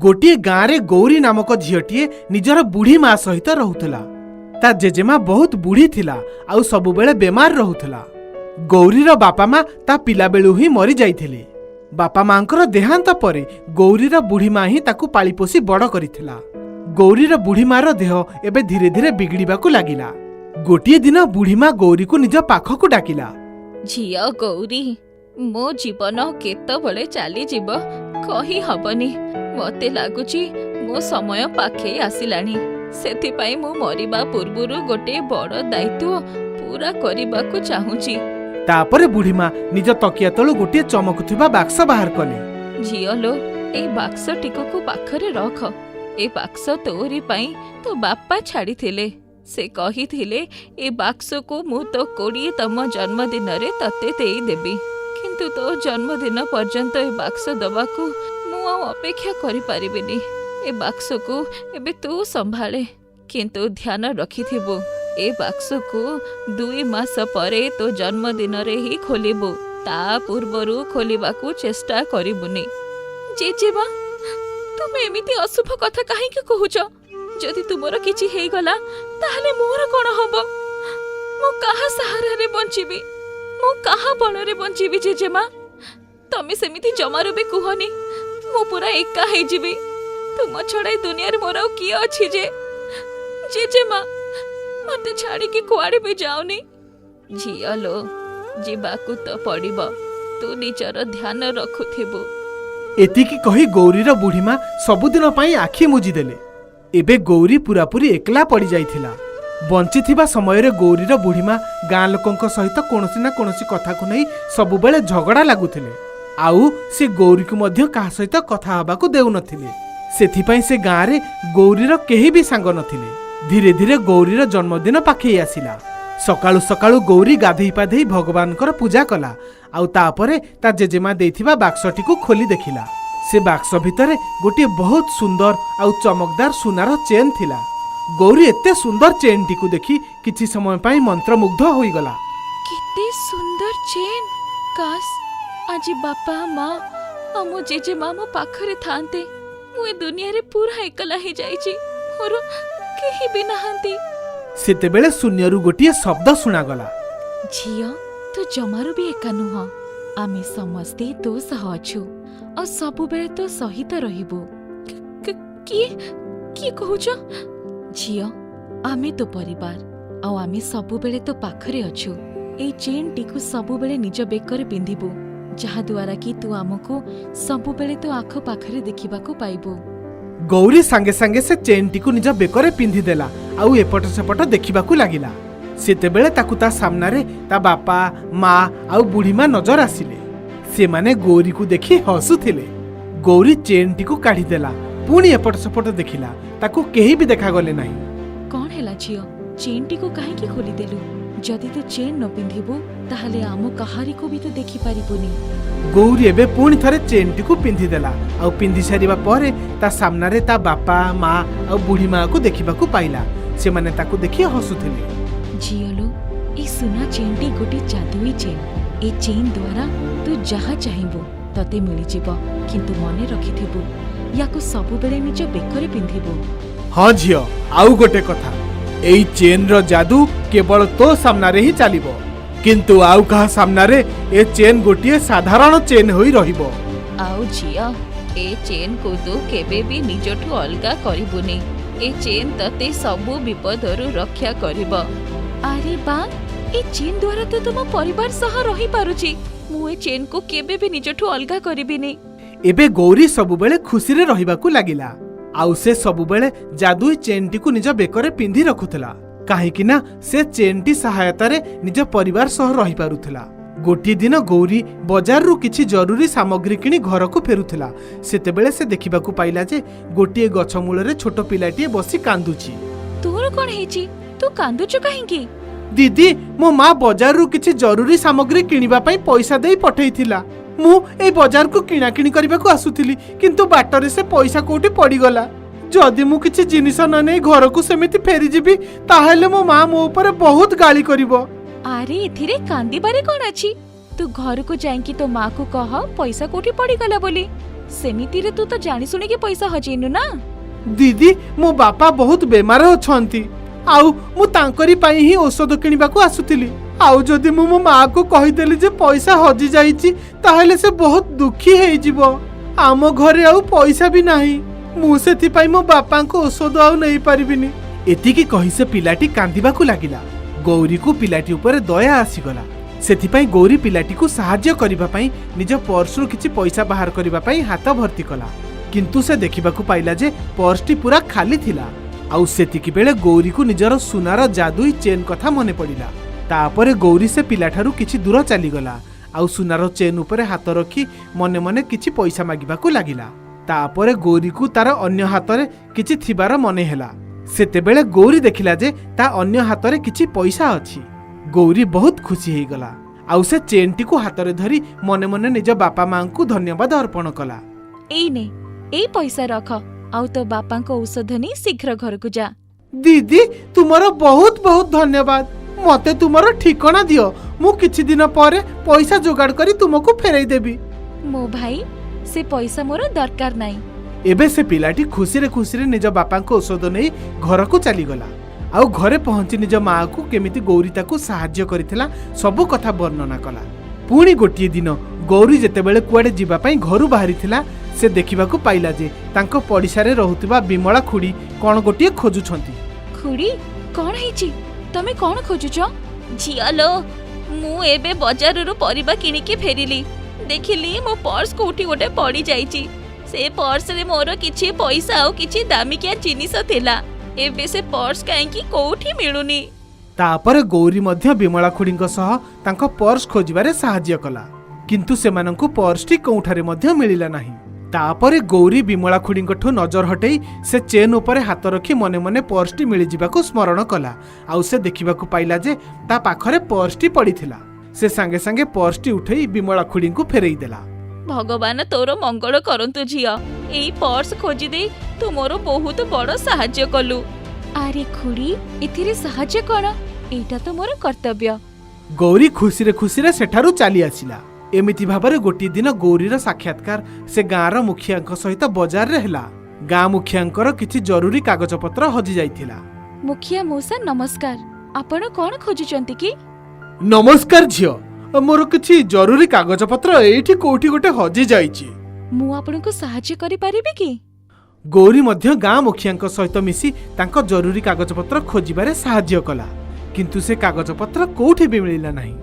गोटे गाँव रे गौरी नामक झीटीए निजर बुढ़ी माँ सहित रहुथला। ता जेजेमा बहुत बुढ़ी थिला आउ सबु बेले बेमार रहुथला। गौरीर बापा माँ ता पिला बेलू ही मरी जाइथिले। बापा मांकर देहांत परे गौरीर बुढ़ी माँ ही ताकू पाली पोसी बड़ करिथिला। गौरीर बुढ़ी मार देह एबे धीरे धीरे बिगड़िबाकू लागिला। गोटिए दिन बुढ़ी माँ गौरी को निज पाखकू डाकिला। झिया गौरी, मो जीवन केतबेले चली जीव कही हबनी। मते लागुची मो समय पाखे आसिलानी। सेथिपाई मु मरिबा पूर्वरु गोटे बड़ दायित्व पूरा करिबाकू चाहूची। तापरे बुढ़ी माँ निज तकिया तळु गोटे चमकुथिबा बाक्स बाहर कले। झियलो, ए बाक्स टिकू पाखरे रख। ए बाक्स तोरी पाई तो बापा छाड़ी थिले। से कही थिले ए बाक्स को मु तो 20तम जन्मदिन रे तते देई देबी। किंतु तो जन्मदिन पर्यंत ए बाक्स दबाकू मु अपेक्षा करि परिबिनी। ए बाक्स को एबे तू संभाले, किंतु ध्यान रखिथिबो ए बाक्स को 2 मास परे तो जन्मदिन रे ही खोलिबो। ता पूर्वरु खोलिबाकू चेष्टा करिबुनी। जेजेबा, तुमे एमिति अशुभ कथा काहे के कहूछ? जदि तुमर किछि हेई गला ताहले मोर कोन हबो? मो काहा सहारा रे बंचिबी? मो काहा बल रे बंचिबी? जेजेमा, तमे सेमिति जमारो बे कुहनी। मो पूरा एका हे जिबी। तुम छड़ाई दुनिया रे मोर की अछि जे? जेजेमा, मते छाड़ी के कुआडे भी जाओनी। झियलो, जीवाकू तो पड़िबो। तू निजर ध्यान रखुथिबो। एतिकी कही गौरीर बुढ़ी माँ सबुदिन पाई आखि मुजी देले। एबे गौरी पूरापूरी एकला पड़ी जाइथिला। बंचिथिबा समय रे गौरीर बुढ़ी माँ गाँ लोकंक सहित कोनोसी ना कोनोसी कथा को नहीं सबु बेले झगड़ा लागुथिले। आउ से गौरी को मध्य कहा सहित कथा हबाकू देउ नथिले। सेथिपाई से गाँ रे गौरीर केही भी सांग नथिले। धीरे धीरे गौरीर जन्मदिन पाखे आसिला। सकाळु सकाळु गौरी गाधेई पाधेई भगवानकर पूजा कला। आउ तापरे ता जेजेमा देइथिबा बाक्सटी को खोली देखिला। से बाक्स भितरे गोटे बहुत सुंदर आउ चमकदार सुनार चेन थिला। गौरी एते सुंदर चेन टी को देखी किछि समय पाई मंत्रमुग्ध होई गला। किते सुंदर चेन! काश आज बापा माँ आ मो जेजेमा मो पाखरे थांते। मु ए दुनिया रे पूरा एकला हे जाईची। मोर केही भी नाहंती। सेतेबेले शून्यरु गोटे शब्द सुनागला। झिया, तू जमारू भी एका नुह। आमे समस्ते तो सह अछु और सबु बेले तो सहित रहिबो। की कहूछ? झिया, आमे तो परिवार आ आमे सबु बेले तो पाखरे अछु। ए चेन टिकु सबु बेले निज बेकर पिंधिबो, जहा द्वारा कि तू आमको सबु बेले तो आख पाखरे देखिबाकू पाइबो। गौरी सांगे सांगे से चेन टी को निज बेकरे पिंधि देला आउ एपट सेपट देखिबाकू लागिला। सेतेबेले ताकू ता सामना रे ता बापा माँ आउ बुढ़ी माँ नजर आसिले। से माने गौरी को देखी हसुथिले। गौरी चेन टी को काढ़ी देला, पुणी एपट सेपट देखिला। ताकू केही भी देखा गले नाही। कौन हैला झियो? चेन टी को काहे की खोली देलु? जदि तू चेन न पिंधिबो ताहले आमो कहारी को भी तो देखि पारिबोनी। गौरी एबे पुणी थरे चेन टी को पिंधि देला आउ पिंधि सारिबा परे ता सामना रे ता बापा माँ आउ बुढ़ी माँ को देखिबाकू पाइला। से माने ताकू देखि हसुथिले। झियलो, ए सुना चेन टी गोटे जादुई चेन। ए चेन द्वारा तू जहा चाहिबो तते मिली जिवो, किंतु मने रखिथिबो याको सबु बेले निज बेकरे पिंधिबो। हाँ झियो, आउ गोटे कथा, एई चेन रो जादू केवल तो सामना रे ही चलिबो, किंतु आउ कहा सामना रे ए चेन गोटिए साधारण चेन होई रहिबो। आउ झिया, ए चेन को तू केबे भी निजठु अलगा करिबुनी। ए चेन तते सबु विपदरु रक्षा करिबो। अरे बा, ए चेन द्वारा तो तुम परिवार सह रही पारुची। मु ए चेन को केबे भी निजठु अलगा करिबिनी। एबे गौरी सबु बेले खुशी रे रहिबाकू लागिला। आउ से सबु बेले जादुई चेन टी को निज बेकरे पिंधि रखुथला, काहेकि ना से चेन टी सहायता रे निज परिवार सह रही पारुथला। गोटे दिन गौरी बाजार रु किछि जरूरी सामग्री किनी घर को फेरुथला। सेतेबेले से देखिबाकू पाइला जे गोटे गछ मूल रे छोट पिलाटिए बसी कांदुची। तोर कोन हेची? तू कांदुचो काहेकी? दीदी, मो माँ बाजार रु किछि जरूरी सामग्री किनिबा पई पैसा देई पठेइथिला। मु ए बाजार को किणाकिणी करबाकू आसुथिली, किंतु बाटरे से पैसा कोठी पड़ी गला। जदि मु किछि जिनिस न नै घर को सेमिति फेरी जिबी ताहेले मो माँ मो ऊपर बहुत गाली करिवो। अरे एथिरे कांदी बारे कोन अछि? तू घर को जाई कि तो माँ को कह पैसा कोठी पड़ी गला बोली। सेमितिरे तू तो जानी सुनी के पैसा हजेनु ना। दीदी मो बापा बहुत बेमार अछंती आउ मु तांकरी पाई ही औषध किनिबाकू आसुतिली। आउ जदि मु मो माँ को कहिदेली जे पैसा हजि जाईची ताहेले से बहुत दुखी हेई जिवो। आम घरे आउ पैसा भी नाही। मु सेथि पाई मो बापा को औषध आउ नहीं पारिबिनी। एतिकी कहि से पिलाटी कांदिबाकू लागिला। गौरी को पिलाटी ऊपर दया आसीगला। सेथिपाई गौरी पिलाटी को साहाय्य करिबा पई निज पर्सरु किछि पैसा बाहर करिबा पई हाथ भर्ती कला। किंतु से देखिबाकू पाइला जे पर्सटी पूरा खाली थिला। आउ सेतिकी बेले गौरी को निजर सुनार जादुई चेन कथा मने पड़िला। तापरे गौरी से पिलाठारु किछि दूर चली गला। आउ सुनार चेन ऊपर हाथ रखी मने मने किछि पैसा मागिबाकू लागिला। तापरे गौरी को तार अन्य हाथरे किछि थिबार मने हेला। सेतेबेले गौरी देखिला जे ता अन्य हाथरे किछि पैसा अछि। गौरी बहुत खुशी हेई गला। आउ से चेनटी को हाथ में धरी मने मने निज बापा माँ को धन्यवाद अर्पण कला। ए पैसा रख आउ तो बापा को औषध नहीं शीघ्र घर को जा। दीदी तुमरो बहुत बहुत धन्यवाद। मते तुमरो ठिकाना दियो मु किछि दिन परे पैसा जोगाड़ करी तुमको फेरई देबी। मो भाई से पैसा मोर दरकार नहीं। एबे से पिलाटी खुशी रे निज बापा को औषध नहीं घर को चली गला। आउ घरे पहुंची निज माँ को केमिति गौरी ताकू साहाय्य करिथिला सबु कथा वर्णना कला। पुणी गोटिए दिन गौरी जेतेबेले कुआडे जीवा पई घरु बाहरी थिला से देखिबाकू पाइला जे तांको पडिसारे रहुतिबा बिमला खुडी कोन गोटिए खोजुछंती। खुडी कोन हेची तमे कोन खोजुछो? झियालो मु एबे बाजार रु परिबा किनी के फेरिली। देखिली मो पर्स कोठी गोटे पड़ी जाईची। से पर्स रे मोर किछि पैसा आ किछि दामिकिया जिनिस थिला। एबे से पर्स काहेकि कोठी मिलुनी। तापर गौरी मध्य बिमला खुडीଙ୍କ सह तांको पर्स खोजिबारे साहाय्य कला। किंतु सेमानंकु पर्सटी कोठारे मध्य मिलिला नाही। तापर गौरी बिमला खुडीଙ୍କठो नजर हटेई से चेन ऊपर हाथ रखी मने मने पर्सटी मिली जिबाकू स्मरण कला। आउ से देखिबाकू पाइला जे ता पाखरे पर्सटी पड़ीथिला। से संगे संगे पर्सटी उठेई बिमला खुडीଙ୍କୁ फेरेई देला। भगवान तोर मंगल करंतु झिया। एई पर्स खोजी दे तू मोर बहुत बड़ साहाय्य कलु। अरे खुडी एथिरे साहाय्य कोन? एटा तो मोर कर्तव्य। गौरी खुशी रे सेठारु चली आसिला। एमिति भाबरे गोटी दिन गौरीर साक्षात्कार से गाँर मुखियांक सहित बाजार रे हेला। गाँ मुखियांकर किछि जरूरी कागज पत्र हजि जाइथिला। मुखिया मौसा नमस्कार। आपण कोन खोजुचंती की? नमस्कार झियो मोर किछि जरूरी कागज पत्र एठी कोठी गोटे हजि जाइछि। मु आपनको साहाय्य करि परिबे की? गौरी मध्य गाँ मुखियांक सहित मिसी तांको जरूरी कागज पत्र खोजिबारे साहाय्य कला। किंतु से कागज पत्र कोठी भी मिलिला नाही।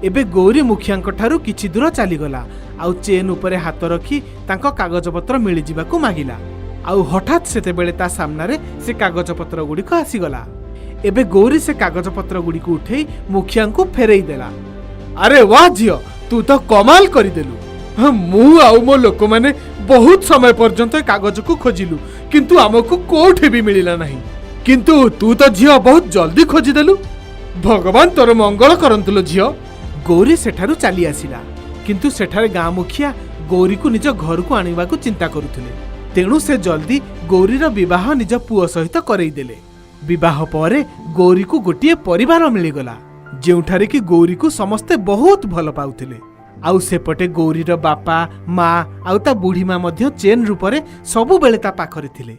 एबे गौरी मुखियांक ठारू किछि दूर चली गला। आउ चेन ऊपर हाथ रखी तांको कागज पत्र मिली जिबाकू मागिला। आउ हठात सेते बेले ता सामनारे से कागज पत्र गुडी को आसी गला। एबे गौरी से कागज पत्र गुडी को उठेई मुखियांकू फेरेई देला। अरे वाह झियो तू तो कमाल करी देलु। मु आउ मो लोक माने बहुत समय पर्यंत कागज को खोजिलु किंतु हमको कोठी भी मिलिला नाही। किंतु तू तो झियो बहुत जल्दी खोजी देलु। भगवान तोर मंगल करंतुलो झियो। गौरी सेठारु चली आसिला। किंतु सेठारे गाँ मुखिया गौरी को निज घर को आनिबा को चिंता करुथिले। तेणु से जल्दी गौरीर विवाह निज पुओ सहित करई देले। विवाह परे गौरी को गोटिए परिवार मिलिगला जेउठारे कि गौरी को समस्ते बहुत भल पाउथिले। आउ सेपटे गौरीर बापा माँ आउ ता बुढ़ी माँ मध्य चेन रूपरे सबु बेले ता पाखरे थिले।